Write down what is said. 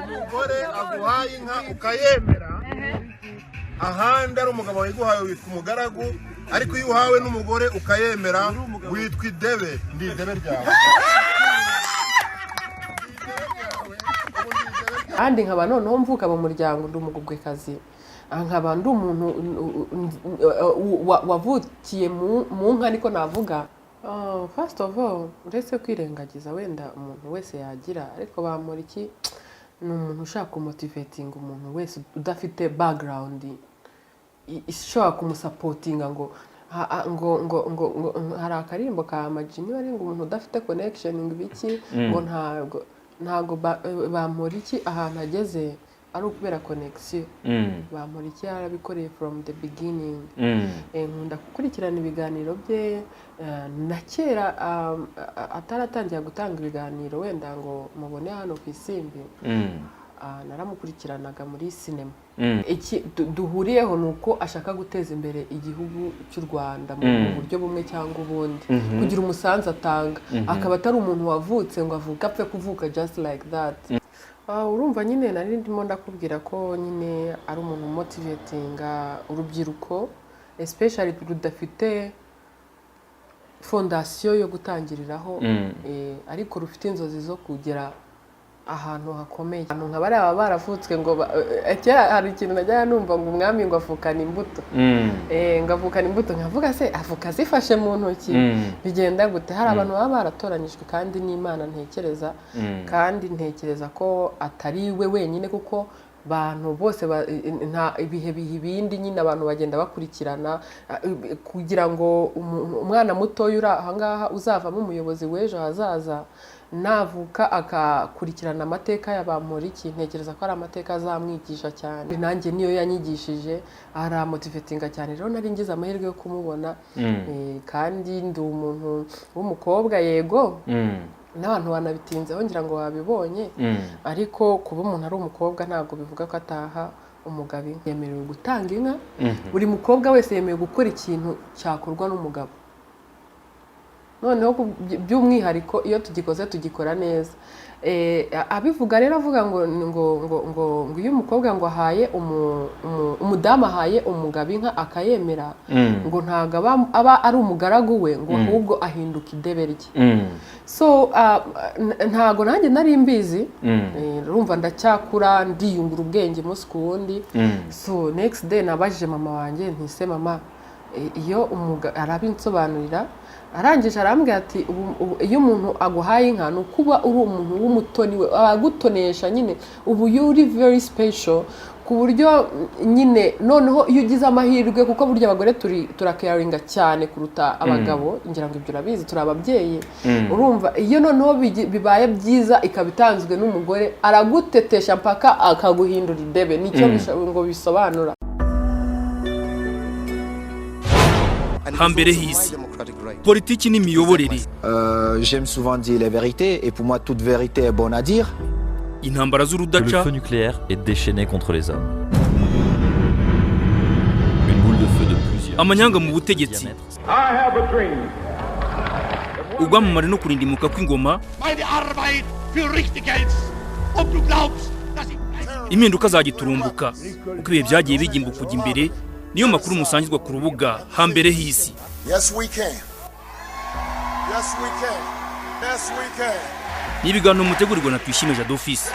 umugore aguhaye inka ukayemera ahandi ari umugabo wiguhaye witwa umugaragu, ariko iyo uhawe n'umugore ukayemera witwa idebe. Ndi idebe ryawe. Kandi nkaba noneho mvuka mu muryango ndi umugubwekazi, nkaba ndi umuntu wavukiye mu nka niko navuga. First of all, uretse kwirengagiza wenda umuntu wese yagira, ariko bamura iki ni umuntu ushaka kumotivatinga umuntu wese udafite background ishobora kumusapotinga ngo hari akarimbo ka Amajini bari ngo umuntu udafite connection ngo ibiki ngo ntago bamura iki ahantu ageze ari ukubera connection. Bamura iki yarabikoreye from the beginning. Nkunda gukurikirana ibiganiro bye na kera ataratangira gutanga ibiganiro wenda ngo mubone hano ku Isimbi. Naramukurikiranaga muri cinema. Iki duhuriyeho nuko ashaka guteza imbere igihugu cy'u Rwanda mu buryo bumwe cyangwa ubundi, kugira umusanzu atanga, akaba atari umuntu wavutse ngo avuga apfe kuvuka just like that. Urumva nyine nari ndimo ndakubwira ko nyine ari umuntu motivatinga urubyiruko, especially rudafite fondation yo gutangiriraho, ariko rufite inzozi zo kugera ahantu hakomeye. Nka bari aba baravutswe ngo kera hari ikintu najya numva ngo umwami ngo avukana imbuto. Ngo avukana imbuto, nkavuga se avuka zifashe mu ntoki bigenda gute? Hari abantu baba baratoranyijwe kandi n'Imana ntekereza, kandi ntekereza ko atari we wenyine, kuko bantu bose nta ibihe bihibindi nyine abantu bagenda bakurikirana kugira ngo umwana muto yura ahangaha uzavamo umuyobozi w'ejo hazaza, navuka akakurikirana amateka y'abamura iki, ntekereza ko ari amateka azamwigisha cyane. Nanjye niyo yanyigishije, aramotivatinga cyane. Rero nari ngize amahirwe yo kumubona, kandi ndi umuntu w'umukobwa yego n'abantu banabitinzeho ngira ngo wabibonye, ariko kuba umuntu ari umukobwa ntabwo bivuga ko ataha umugabo. Yemerewe gutanga inka, buri mukobwa wese yemerewe gukora ikintu cyakorwa n'umugabo. Noneho by'umwihariko iyo tugikoze tugikora neza. Abivuga rero avuga ngo iyo umukobwa ngo ahaye umudamu ahaye umugabo inka akayemera, ngo ntago aba ari umugaragu we, ngo ahubwo ahinduka idebe rye. So ntago nanjye nari mbizi, urumva ndacyakura ndiyungura ubwenge umunsi ku wundi. So next day nabajije mama wanjye ntise mama, iyo arabinsobanurira, arangije arambwira ati iyo umuntu aguhaye inka nukuba uri umuntu w'umutoni we, agutonesha nyine ubu yuri very special, ku buryo nyine noneho iyo ugize amahirwe, kuko burya abagore turakaringa cyane kuruta abagabo, ngira ngo ibyo urabizi turi ababyeyi. Urumva iyo noneho bibaye byiza ikabitanzwe n'umugore, aragutetesha mpaka akaguhindura idebe. Nicyo ngo bisobanura. Hambere hisi politiki n'imiyoborere. J'aime souvent dire la vérité, et pour moi toute vérité est bonne à dire. Intambara z'urudaca. Le feu nucléaire est déchaîné contre les hommes. Une boule de feu de plusieurs. Amanyanga mu butegetsi. Ubwamamare no kurindimuka kw'ingoma. Impinduka zagiturumbuka uko ibihe byagiye bijya kujya imbere. Niyo makuru musangizwa ku rubuga Hambere hisi. Yes we can. Yes we can. Yes we can. Nibiganiro mutegurirwa na Twishime Jado Office.